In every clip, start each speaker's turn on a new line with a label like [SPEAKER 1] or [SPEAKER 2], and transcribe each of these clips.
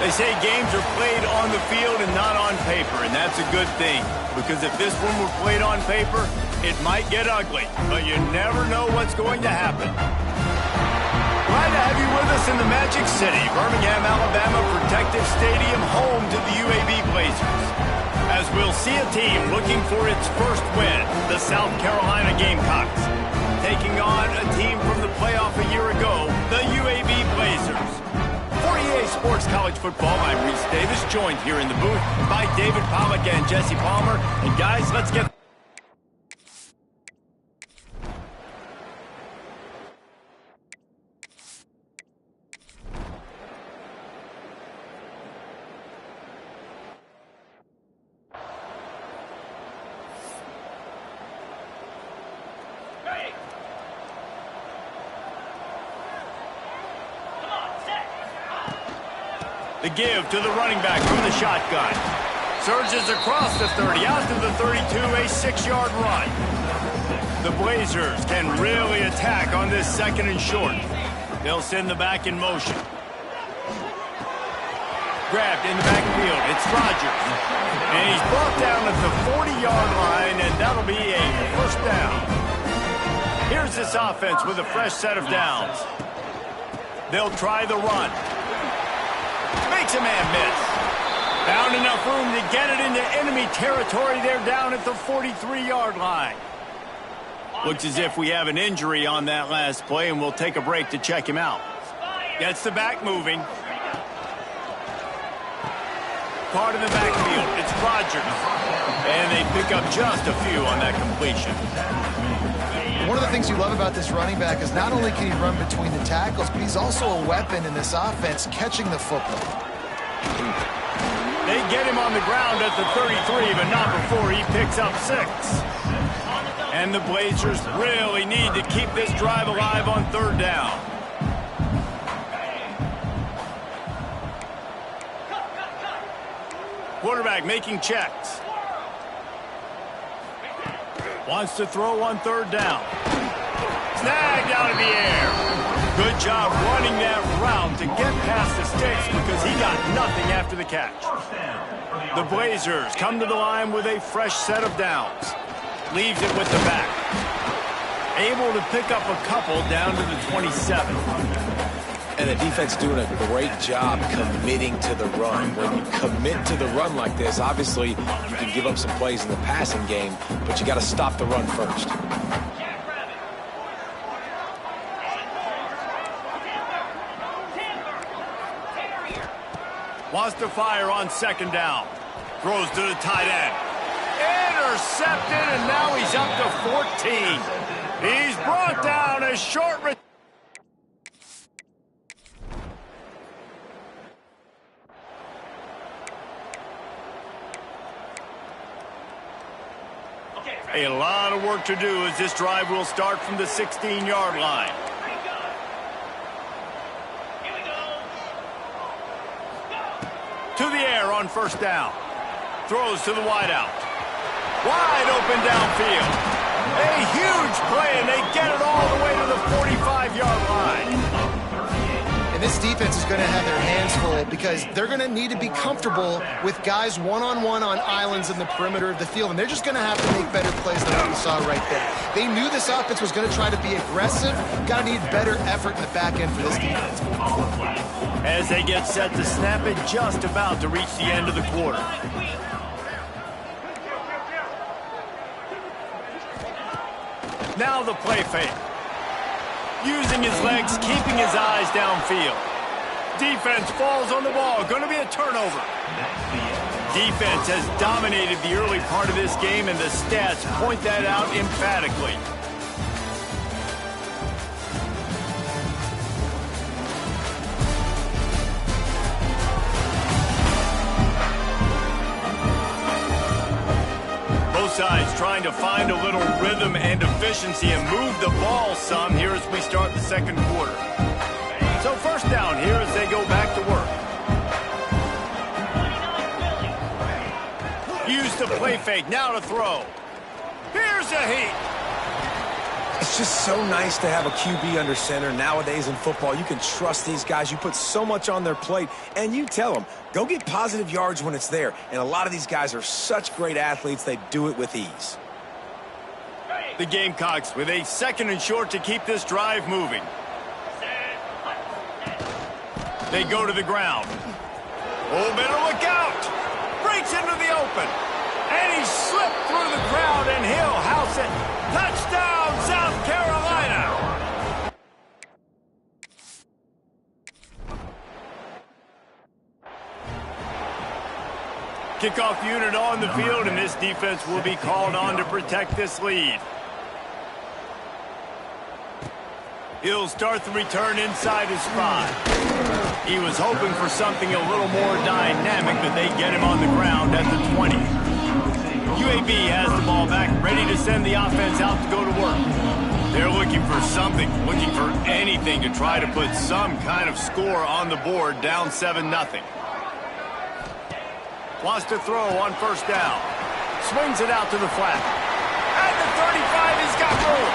[SPEAKER 1] They say games are played on the field and not on paper, and that's a good thing. Because if this one were played on paper, it might get ugly. But you never know what's going to happen. Glad to have you with us in the Magic City, Birmingham, Alabama Protective Stadium, home to the UAB Blazers. As we'll see a team looking for its first win, the South Carolina Gamecocks, taking on a team from the playoff a year ago, the UAB Blazers. For EA Sports College Football, I'm Reese Davis, joined here in the booth by David Pollack and Jesse Palmer. And guys, let's get... The give to the running back from the shotgun. Surges across the 30, out to the 32, a 6-yard run. The Blazers can really attack on this second and short. They'll send the back in motion. Grabbed in the backfield, it's Rogers. And he's brought down at the 40-yard line, and that'll be a first down. Here's this offense with a fresh set of downs. They'll try the run. Makes a man miss. Found enough room to get it into enemy territory. They're down at the 43-yard line. Looks as if we have an injury on that last play, and we'll take a break to check him out. Gets the back moving. Caught in the backfield. It's Rogers. And they pick up just a few on that completion.
[SPEAKER 2] One of the things you love about this running back is not only can he run between the tackles, but he's also a weapon in this offense, catching the football.
[SPEAKER 1] They get him on the ground at the 33, but not before he picks up 6. And the Blazers really need to keep this drive alive on third down. Quarterback making checks. Wants to throw on third down. Snagged out of the air. Good job running that route to get past the sticks because he got nothing after the catch. The Blazers come to the line with a fresh set of downs. Leaves it with the back. Able to pick up a couple down to the 27.
[SPEAKER 3] And the defense doing a great job committing to the run. When you commit to the run like this, obviously you can give up some plays in the passing game, but you got to stop the run first.
[SPEAKER 1] Wants to fire on second down. Throws to the tight end. Intercepted, and now he's up to 14. He's brought down a short return. A lot of work to do as this drive will start from the 16-yard line. To the air on first down. Throws to the wideout. Wide open downfield. A huge play, and they get it all the way to the 45-yard line.
[SPEAKER 2] And this defense is going to have their hands full because they're going to need to be comfortable with guys one-on-one on islands in the perimeter of the field, and they're just going to have to make better plays than what we saw right there. They knew this offense was going to try to be aggressive. Got to need better effort in the back end for this defense.
[SPEAKER 1] As they get set to snap it, just about to reach the end of the quarter. Now the play fake. Using his legs, keeping his eyes downfield. Defense falls on the ball. Going to be a turnover. Defense has dominated the early part of this game, and the stats point that out emphatically. Sides trying to find a little rhythm and efficiency and move the ball some here as we start the second quarter. So first down here as they go back to work. Use the play fake, now to throw. Here's a heat.
[SPEAKER 3] It's just so nice to have a QB under center. Nowadays in football, you can trust these guys. You put so much on their plate, and you tell them, go get positive yards when it's there. And a lot of these guys are such great athletes, they do it with ease.
[SPEAKER 1] The Gamecocks with a 2nd and short to keep this drive moving. They go to the ground. Oh, better look out. Breaks into the open. And he slipped through the crowd, and he'll house it. Touchdown, South Carolina. Kickoff unit on the field, and this defense will be called on to protect this lead. He'll start the return inside his spot. He was hoping for something a little more dynamic, but they get him on the ground at the 20. UAB has the ball back, ready to send the offense out to go to work. They're looking for something, looking for anything to try to put some kind of score on the board, down 7-0. Wants to throw on 1st down. Swings it out to the flat. At the 35, he's got room.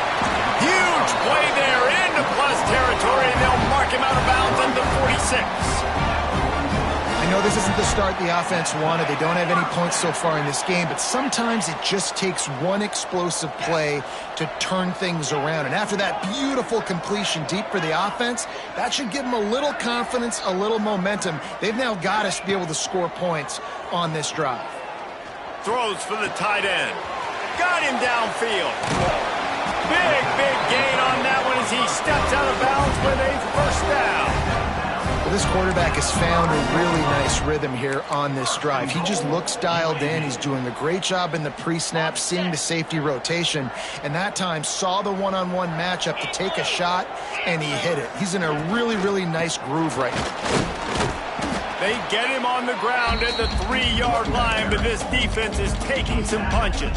[SPEAKER 1] Huge play there into plus territory, and they'll mark him out of bounds at the 46.
[SPEAKER 2] I know this isn't the start the offense wanted. They don't have any points so far in this game, but sometimes it just takes one explosive play to turn things around. And after that beautiful completion deep for the offense, that should give them a little confidence, a little momentum. They've now got to be able to score points on this drive.
[SPEAKER 1] Throws for the tight end. Got him downfield. Big gain on that one as he steps out of bounds with a 1st down.
[SPEAKER 2] Well, this quarterback has found a really nice rhythm here on this drive. He just looks dialed in. He's doing a great job in the pre-snap, seeing the safety rotation, and that time saw the one-on-one matchup to take a shot, and he hit it. He's in a really nice groove right now.
[SPEAKER 1] They get him on the ground at the 3-yard line, but this defense is taking some punches.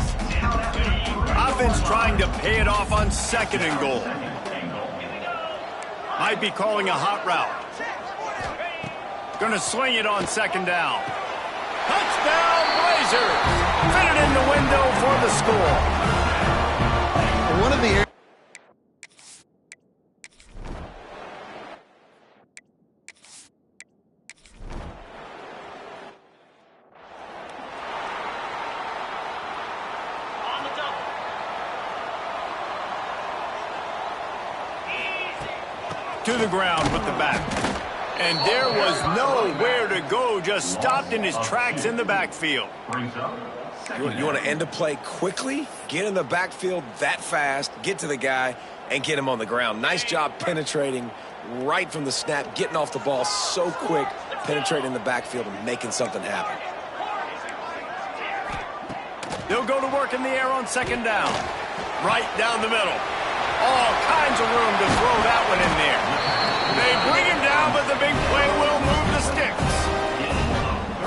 [SPEAKER 1] Offense trying to pay it off on 2nd and goal. Might be calling a hot route. Gonna swing it on 2nd down. Touchdown, Blazers! Fit it in the window for the score.
[SPEAKER 2] One of the
[SPEAKER 1] to the ground with the back. And there was nowhere to go, just stopped in his tracks in the backfield.
[SPEAKER 3] You want to end a play quickly, get in the backfield that fast, get to the guy, and get him on the ground. Nice job penetrating right from the snap, getting off the ball so quick, penetrating the backfield and making something happen.
[SPEAKER 1] They'll go to work in the air on 2nd down. Right down the middle. All kinds of room to throw that one in there. They bring him down, but the big play will move the sticks.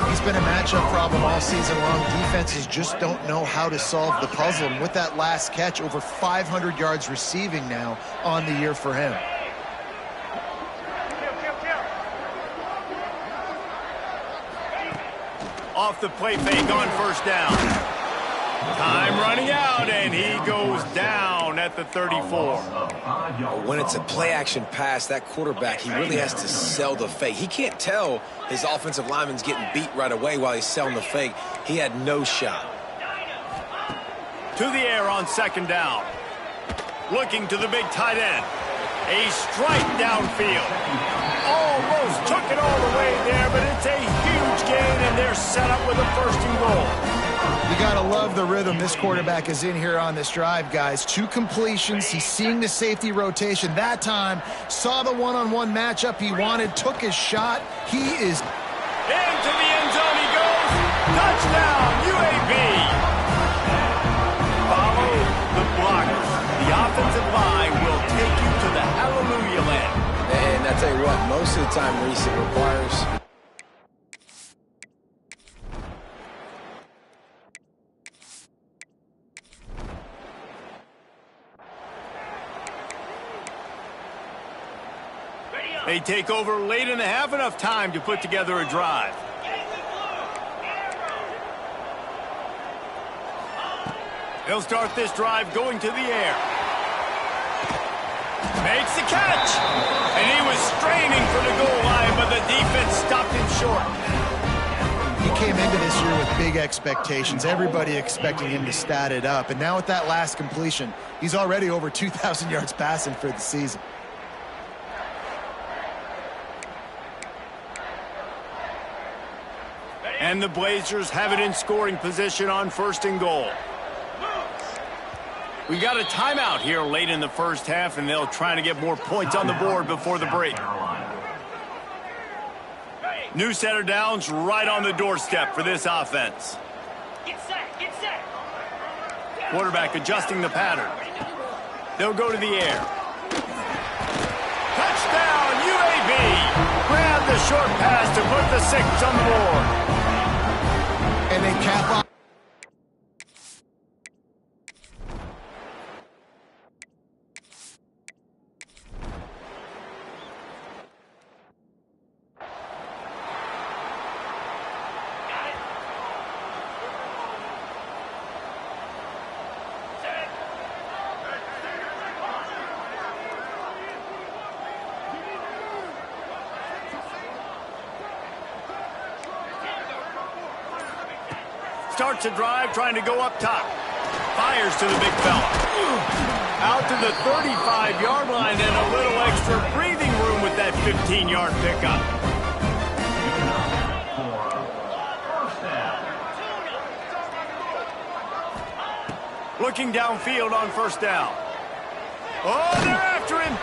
[SPEAKER 2] He's been a matchup problem all season long. Defenses just don't know how to solve the puzzle. And with that last catch, over 500 yards receiving now on the year for him.
[SPEAKER 1] Off the play fake on 1st down. Time running out, and he goes down at the 34.
[SPEAKER 3] When it's a play-action pass, that quarterback, he really has to sell the fake. He can't tell his offensive lineman's getting beat right away while he's selling the fake. He had no shot.
[SPEAKER 1] To the air on 2nd down. Looking to the big tight end. A strike downfield. Almost took it all the way there, but it's a huge gain, and they're set up with a 1st and goal.
[SPEAKER 2] You got to love the rhythm this quarterback is in here on this drive, guys. 2 completions. He's seeing the safety rotation. That time, saw the one-on-one matchup he wanted, took his shot. He is
[SPEAKER 1] into the end zone he goes. Touchdown, UAB. Follow the blockers. The offensive line will take you to the hallelujah land.
[SPEAKER 3] And I tell you what, most of the time, Reese, it requires...
[SPEAKER 1] They take over late in the half, enough time to put together a drive. They'll start this drive going to the air. Makes the catch. And he was straining for the goal line, but the defense stopped him short.
[SPEAKER 2] He came into this year with big expectations. Everybody expecting him to stat it up. And now with that last completion, he's already over 2,000 yards passing for the season.
[SPEAKER 1] And the Blazers have it in scoring position on 1st and goal. We got a timeout here late in the first half, and they'll try to get more points on the board before the break. New set of downs right on the doorstep for this offense.
[SPEAKER 4] Get set, get set.
[SPEAKER 1] Quarterback adjusting the pattern. They'll go to the air. Touchdown, UAB! Grab the short pass to put the 6 on the board.
[SPEAKER 2] And they cap off.
[SPEAKER 1] Starts a drive trying to go up top. Fires to the big fella. Out to the 35-yard line and a little extra breathing room with that 15-yard pickup. Looking downfield on 1st down. Oh, they're after him.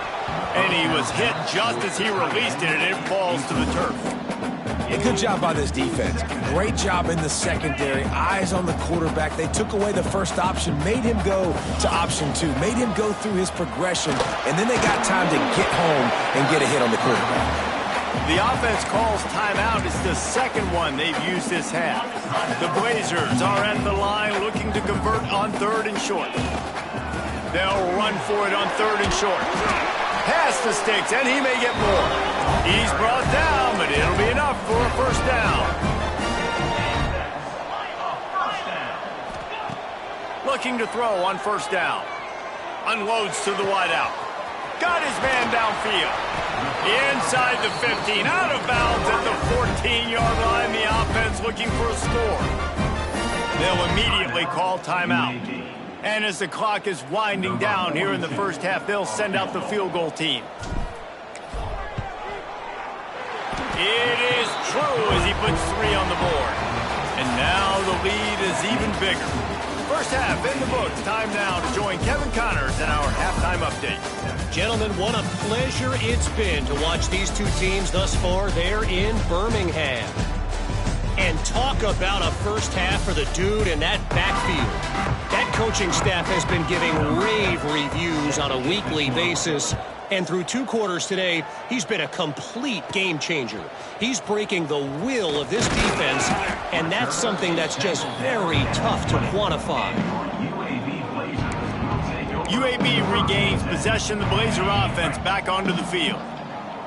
[SPEAKER 1] And he was hit just as he released it, and it falls to the turf.
[SPEAKER 3] A good job by this defense. Great job in the secondary. Eyes on the quarterback. They took away the first option, made him go to option 2, made him go through his progression, and then they got time to get home and get a hit on the quarterback.
[SPEAKER 1] The offense calls timeout. It's the second one they've used this half. The Blazers are at the line looking to convert on 3rd and short. They'll run for it on 3rd and short. Pass the sticks, and he may get more. He's brought down, but it'll be enough for a 1st down. Looking to throw on 1st down. Unloads to the wideout. Got his man downfield. Inside the 15, out of bounds at the 14-yard line. The offense looking for a score. They'll immediately call timeout. And as the clock is winding down here in the first half, they'll send out the field goal team. It is true as he puts 3 on the board. And now the lead is even bigger. First half in the books. Time now to join Kevin Connors in our halftime update.
[SPEAKER 5] Gentlemen, what a pleasure it's been to watch these two teams thus far there in Birmingham. And talk about a first half for the dude in that backfield. That coaching staff has been giving rave reviews on a weekly basis. And through 2 quarters today, he's been a complete game changer. He's breaking the will of this defense, and that's something that's just very tough to quantify.
[SPEAKER 1] UAB regains possession of the Blazer offense back onto the field.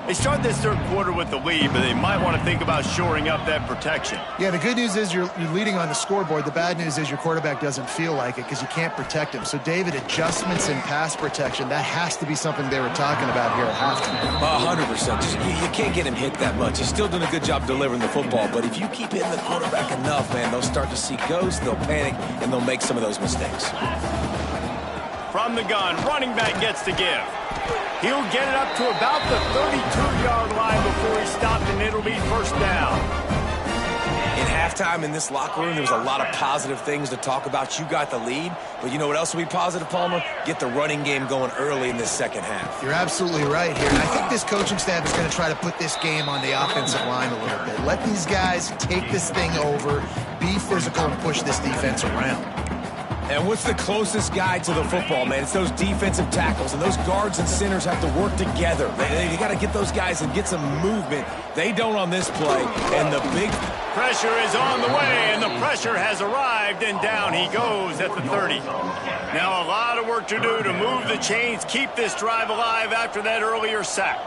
[SPEAKER 1] They start this 3rd quarter with the lead, but they might want to think about shoring up that protection.
[SPEAKER 2] Yeah, the good news is you're leading on the scoreboard. The bad news is your quarterback doesn't feel like it because you can't protect him. So, David, adjustments in pass protection, that has to be something they were talking about here at halftime.
[SPEAKER 3] 100%. You can't get him hit that much. He's still doing a good job delivering the football, but if you keep hitting the quarterback enough, man, they'll start to see ghosts, they'll panic, and they'll make some of those mistakes.
[SPEAKER 1] From the gun, running back gets to give. He'll get it up to about the 32-yard line before he's stopped, and it'll be 1st down.
[SPEAKER 3] In halftime in this locker room, there was a lot of positive things to talk about. You got the lead, but you know what else will be positive, Palmer? Get the running game going early in this second half.
[SPEAKER 2] You're absolutely right here. And I think this coaching staff is going to try to put this game on the offensive line a little bit. Let these guys take this thing over, be physical, and push this defense around.
[SPEAKER 3] And what's the closest guy to the football, man? It's those defensive tackles, and those guards and centers have to work together. They got to get those guys and get some movement. They don't on this play, and the big
[SPEAKER 1] pressure is on the way, and the pressure has arrived, and down he goes at the 30. Now a lot of work to do to move the chains, keep this drive alive after that earlier sack.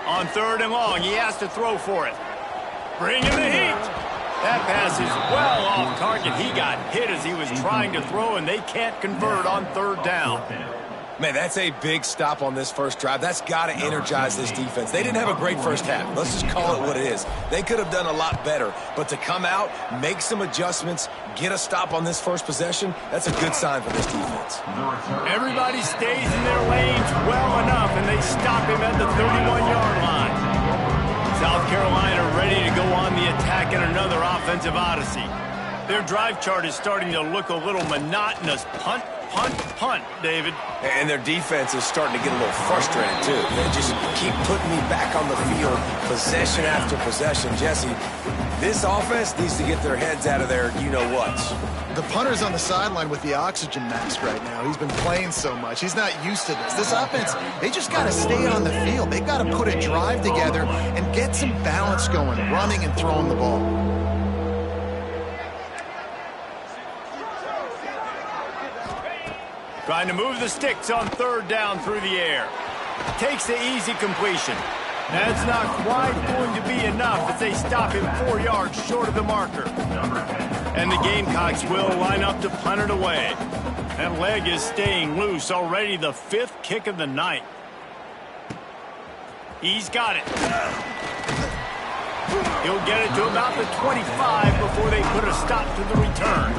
[SPEAKER 1] On 3rd and long, he has to throw for it. Bring in the heat. That pass is well off target. He got hit as he was trying to throw, and they can't convert on third down.
[SPEAKER 3] Man, that's a big stop on this first drive. That's got to energize this defense. They didn't have a great first half. Let's just call it what it is. They could have done a lot better. But to come out, make some adjustments, get a stop on this first possession, that's a good sign for this defense.
[SPEAKER 1] Everybody stays in their lanes well enough, and they stop him at the 31-yard line. South Carolina ready to go on the attack in another offensive odyssey. Their drive chart is starting to look a little monotonous. Punt, punt, punt, David.
[SPEAKER 3] And their defense is starting to get a little frustrated, too. They just keep putting me back on the field, possession after possession. Jesse, this offense needs to get their heads out of their you-know-whats.
[SPEAKER 2] The punter's on the sideline with the oxygen mask right now. He's been playing so much. He's not used to this. This offense, they just got to stay on the field. They've got to put a drive together and get some balance going, running and throwing the ball.
[SPEAKER 1] Trying to move the sticks on third down through the air. Takes the easy completion. That's not quite going to be enough as they stop him 4 yards short of the marker. And the Gamecocks will line up to punt it away. That leg is staying loose. Already the 5th kick of the night. He's got it. He'll get it to about the 25 before they put a stop to the return.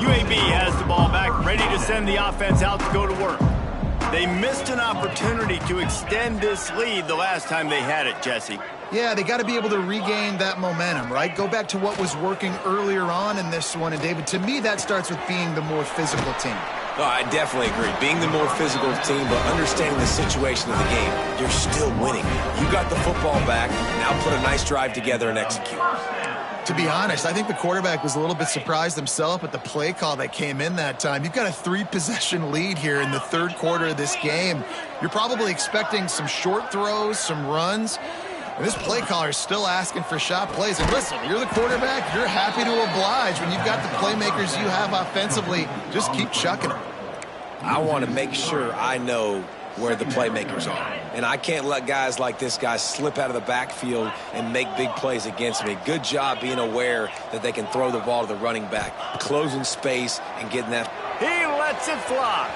[SPEAKER 1] UAB has the ball back, ready to send the offense out to go to work. They missed an opportunity to extend this lead the last time they had it, Jesse.
[SPEAKER 2] Yeah, they got to be able to regain that momentum, right? Go back to what was working earlier on in this one. And, David, to me, that starts with being the more physical team.
[SPEAKER 3] Oh, I definitely agree. Being the more physical team, but understanding the situation of the game, you're still winning. You got the football back. Now put a nice drive together and execute.
[SPEAKER 2] To be honest, I think the quarterback was a little bit surprised himself at the play call that came in that time. You've got a 3-possession lead here in the third quarter of this game. You're probably expecting some short throws, some runs. And this play caller is still asking for shot plays. And listen, you're the quarterback. You're happy to oblige. When you've got the playmakers you have offensively, just keep chucking them.
[SPEAKER 3] I want to make sure I know where the playmakers are. And I can't let guys like this guy slip out of the backfield and make big plays against me. Good job being aware that they can throw the ball to the running back, closing space and getting that.
[SPEAKER 1] He lets it fly.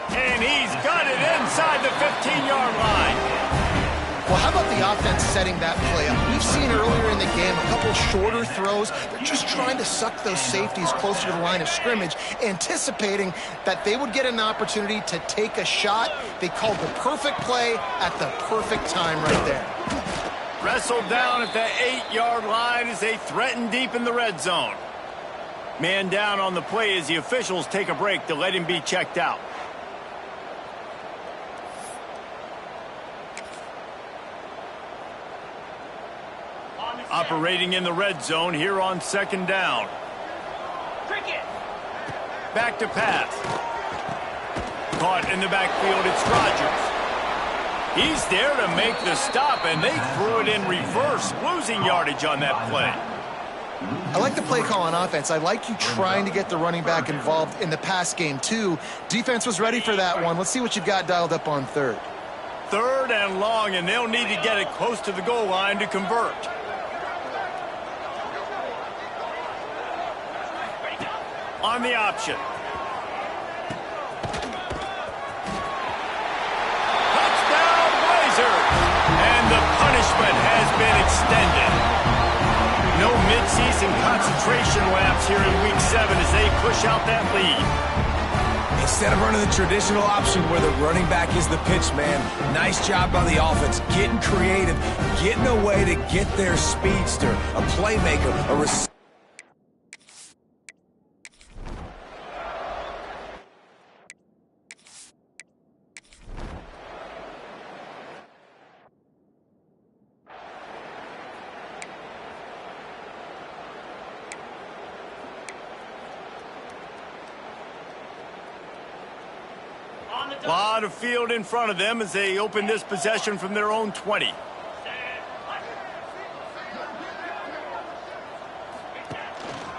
[SPEAKER 1] And he's got it inside the 15-yard line.
[SPEAKER 2] Well, how about the offense setting that play up? We've seen earlier in the game a couple shorter throws. They're just trying to suck those safeties closer to the line of scrimmage, anticipating that they would get an opportunity to take a shot. They called the perfect play at the perfect time right there.
[SPEAKER 1] Wrestled down at the 8-yard line as they threaten deep in the red zone. Man down on the play as the officials take a break to let him be checked out. Operating in the red zone here on second down. Back to pass. Caught in the backfield, it's Rodgers. He's there to make the stop, and they threw it in reverse, losing yardage on that play.
[SPEAKER 2] I like the play call on offense. I like you trying to get the running back involved in the pass game, too. Defense was ready for that one. Let's see what you've got dialed up on third.
[SPEAKER 1] Third and long, and they'll need to get it close to the goal line to convert. On the option. Touchdown Blazers! And the punishment has been extended. No midseason concentration laps here in Week 7 as they push out that lead.
[SPEAKER 3] Instead of running the traditional option where the running back is the pitch man, nice job by the offense, getting creative, getting a way to get their speedster, a playmaker, a receiver.
[SPEAKER 1] A lot of field in front of them as they open this possession from their own 20.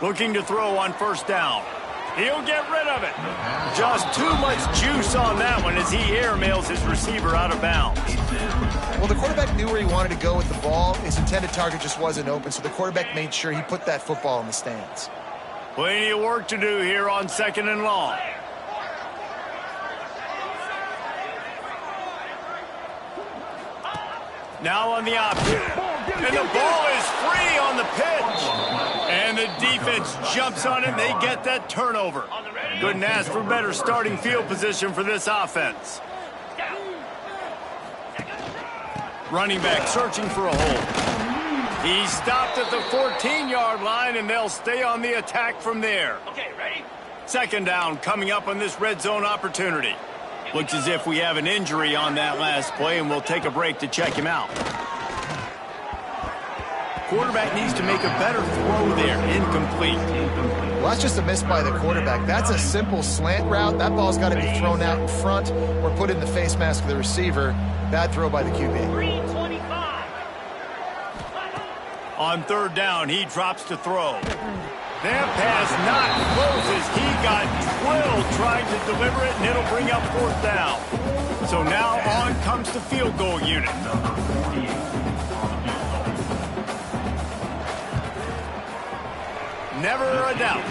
[SPEAKER 1] Looking to throw on first down. He'll get rid of it. Just too much juice on that one as he airmails his receiver out of bounds.
[SPEAKER 2] Well, the quarterback knew where he wanted to go with the ball. His intended target just wasn't open, so the quarterback made sure he put that football in the stands.
[SPEAKER 1] Plenty of work to do here on 2nd and long. Now on the option. And the ball is free on the pitch. And the defense jumps on it, and they get that turnover. Couldn't ask for better starting field position for this offense. Running back searching for a hole. He stopped at the 14-yard line, and they'll stay on the attack from there.
[SPEAKER 4] Okay, ready?
[SPEAKER 1] 2nd down coming up on this red zone opportunity. Looks as if we have an injury on that last play, and we'll take a break to check him out. Quarterback needs to make a better throw there. Incomplete.
[SPEAKER 2] Well, that's just a miss by the quarterback. That's a simple slant route. That ball's got to be thrown out in front or put in the face mask of the receiver. Bad throw by the QB.
[SPEAKER 4] 325.
[SPEAKER 1] On 3rd down, he drops to throw. That pass not close as he got drilled trying to deliver it, and it'll bring up 4th down. So now on comes the field goal unit. Never a doubt.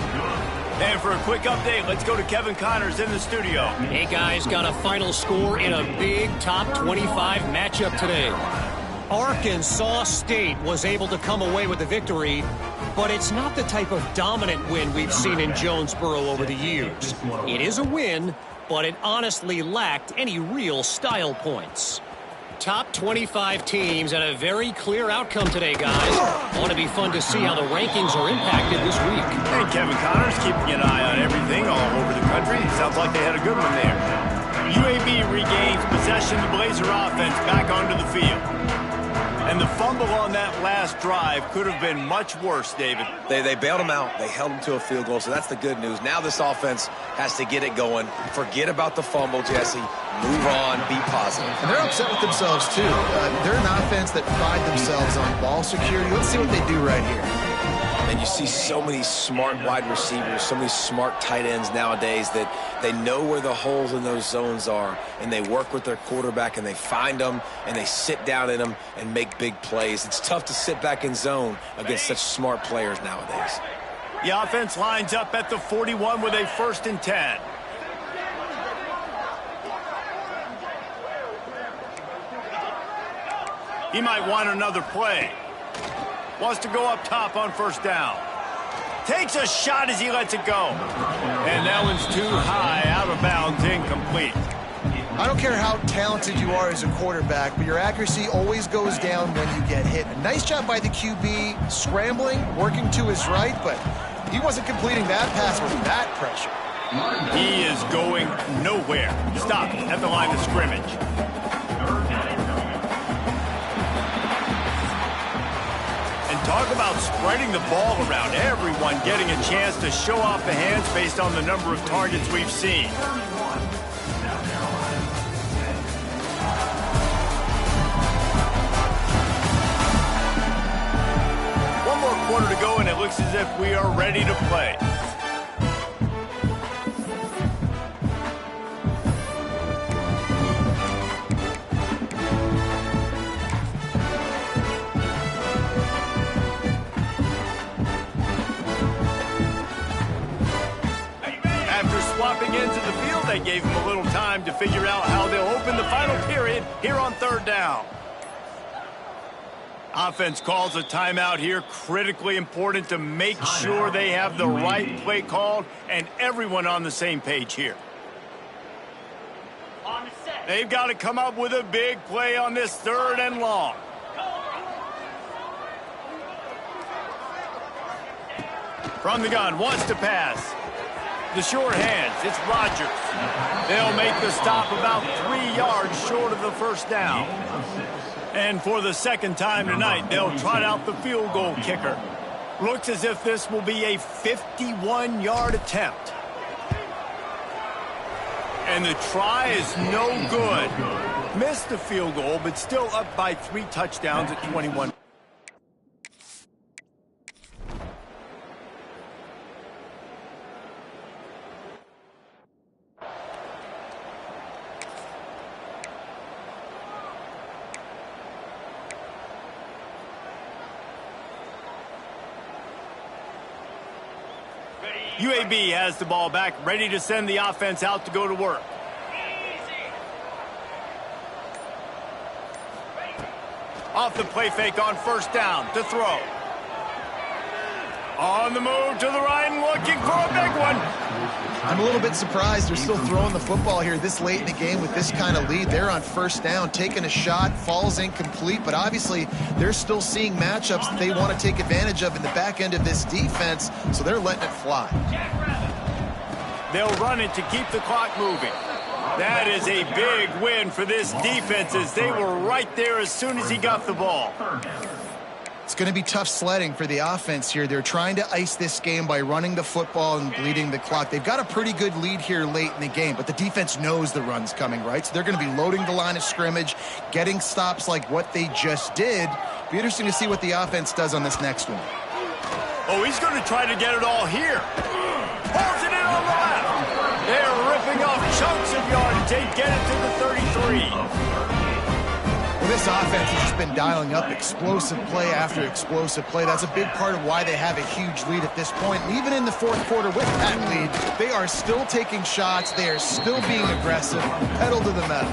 [SPEAKER 1] And for a quick update, let's go to Kevin Connors in the studio.
[SPEAKER 5] Hey, guys, got a final score in a big top 25 matchup today. Arkansas State was able to come away with the victory, but it's not the type of dominant win we've seen in Jonesboro over the years. It is a win, but it honestly lacked any real style points. Top 25 teams and a very clear outcome today, guys. Ought to be fun to see how the rankings are impacted this week.
[SPEAKER 1] And Kevin Connors keeping an eye on everything all over the country. Sounds like they had a good one there. UAB regains possession of the Blazer offense back onto the field. And the fumble on that last drive could have been much worse, David.
[SPEAKER 3] They bailed him out. They held him to a field goal, so that's the good news. Now this offense has to get it going. Forget about the fumble, Jesse. Move on. Be positive.
[SPEAKER 2] And they're upset with themselves, too. They're an offense that pride themselves on ball security. Let's see what they do right here.
[SPEAKER 3] And you see so many smart wide receivers, so many smart tight ends nowadays that they know where the holes in those zones are, and they work with their quarterback, and they find them, and they sit down in them and make big plays. It's tough to sit back in zone against such smart players nowadays.
[SPEAKER 1] The offense lines up at the 41 with a 1st and 10. He might want another play. Wants to go up top on 1st down. Takes a shot as he lets it go. And that one's too high, out of bounds, incomplete.
[SPEAKER 2] I don't care how talented you are as a quarterback, but your accuracy always goes down when you get hit. A nice job by the QB, scrambling, working to his right, but he wasn't completing that pass with that pressure.
[SPEAKER 1] He is going nowhere. Stop at the line of scrimmage. Talk about spreading the ball around. Everyone getting a chance to show off the hands based on the number of targets we've seen. One more quarter to go, and it looks as if we are ready to play. Into the field, they gave him a little time to figure out how they'll open the final period here on 3rd down. Offense calls a timeout here. Critically important to make sure they have the right play called and everyone on the same page here. They've got to come up with a big play on this 3rd and long. From the gun, wants to pass. The short hands, it's Rodgers. They'll make the stop about 3 yards short of the 1st down. And for the 2nd time tonight, they'll trot out the field goal kicker. Looks as if this will be a 51-yard attempt. And the try is no good. Missed the field goal, but still up by 3 touchdowns at 21. UAB has the ball back, ready to send the offense out to go to work. Off the play fake on first down to throw. On the move to the right and looking for a big one.
[SPEAKER 2] I'm a little bit surprised they're still throwing the football here this late in the game with this kind of lead. They're on first down, taking a shot, falls incomplete, but obviously they're still seeing matchups that they want to take advantage of in the back end of this defense, so they're letting it fly.
[SPEAKER 1] They'll run it to keep the clock moving. That is a big win for this defense as they were right there as soon as he got the ball.
[SPEAKER 2] It's going to be tough sledding for the offense here. They're trying to ice this game by running the football and bleeding the clock. They've got a pretty good lead here late in the game, but the defense knows the run's coming, right? So they're going to be loading the line of scrimmage, getting stops like what they just did. Be interesting to see what the offense does on this next one.
[SPEAKER 1] Oh, he's going to try to get it all here. Pulls it in on the left. They're ripping off chunks of yardage. They get it to the 33.
[SPEAKER 2] Well, this offense has just been dialing up explosive play after explosive play. That's a big part of why they have a huge lead at this point. And even in the fourth quarter with that lead, they are still taking shots. They are still being aggressive, pedal to the metal.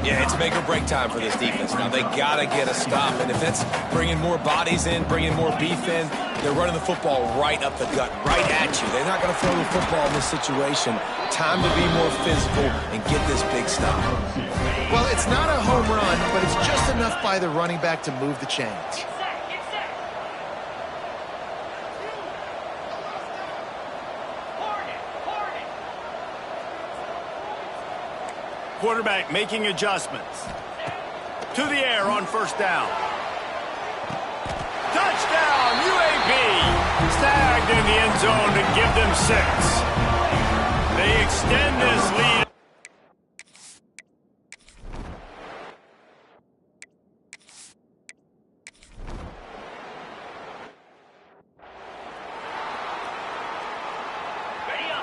[SPEAKER 3] Yeah, it's make or break time for this defense. Now, they got to get a stop. And if that's bringing more bodies in, bringing more beef in, they're running the football right up the gut, right at you. They're not going to throw the football in this situation. Time to be more physical and get this big stop.
[SPEAKER 2] Well, it's not a home run, but it's just enough by the running back to move the chains.
[SPEAKER 1] Quarterback making adjustments. To the air on first down. Touchdown, UAB! Snagged in the end zone to give them 6. They extend this lead.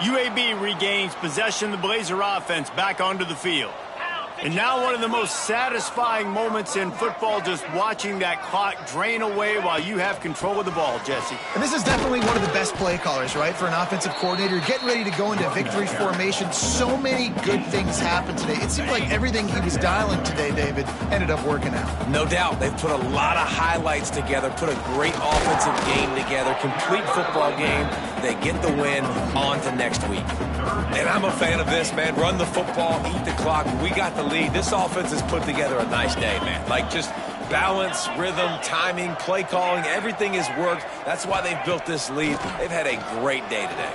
[SPEAKER 1] UAB regains possession of the Blazer offense back onto the field. And now one of the most satisfying moments in football, just watching that clock drain away while you have control of the ball, Jesse.
[SPEAKER 2] And this is definitely one of the best play callers, right, for an offensive coordinator. Getting ready to go into victory formation. So many good things happened today. It seemed like everything he was dialing today, David, ended up working out.
[SPEAKER 3] No doubt. They've put a lot of highlights together, put a great offensive game together, complete football game. They get the win. On to next week. And I'm a fan of this, man. Run the football, eat the clock. We got the lead. This offense has put together a nice day, man. Like, just balance, rhythm, timing, play calling, everything has worked. That's why they've built this lead. They've had a great day today.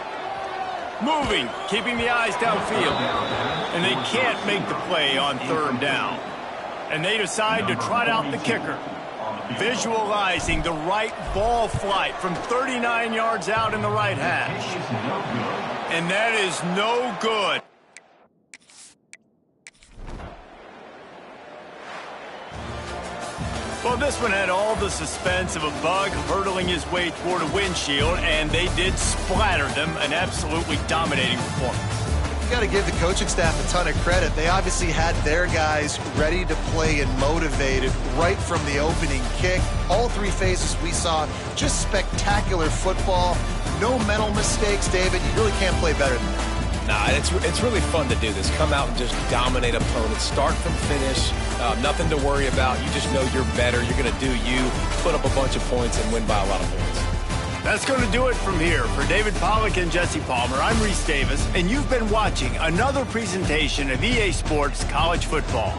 [SPEAKER 1] Moving, keeping the eyes downfield. And they can't make the play on third down. And they decide to trot out the kicker. Visualizing the right ball flight from 39 yards out in the right hash. And that is no good. Well, this one had all the suspense of a bug hurtling his way toward a windshield, and they did splatter them. An absolutely dominating performance.
[SPEAKER 2] You got to give the coaching staff a ton of credit. They obviously had their guys ready to play and motivated right from the opening kick. All 3 phases we saw, just spectacular football. No mental mistakes, David. You really can't play better than that.
[SPEAKER 3] Nah, it's really fun to do this. Come out and just dominate opponents. Start from finish. Nothing to worry about. You just know you're better. You're going to do you, put up a bunch of points, and win by a lot of points.
[SPEAKER 1] That's going to do it from here. For David Pollack and Jesse Palmer, I'm Reese Davis, and you've been watching another presentation of EA Sports College Football.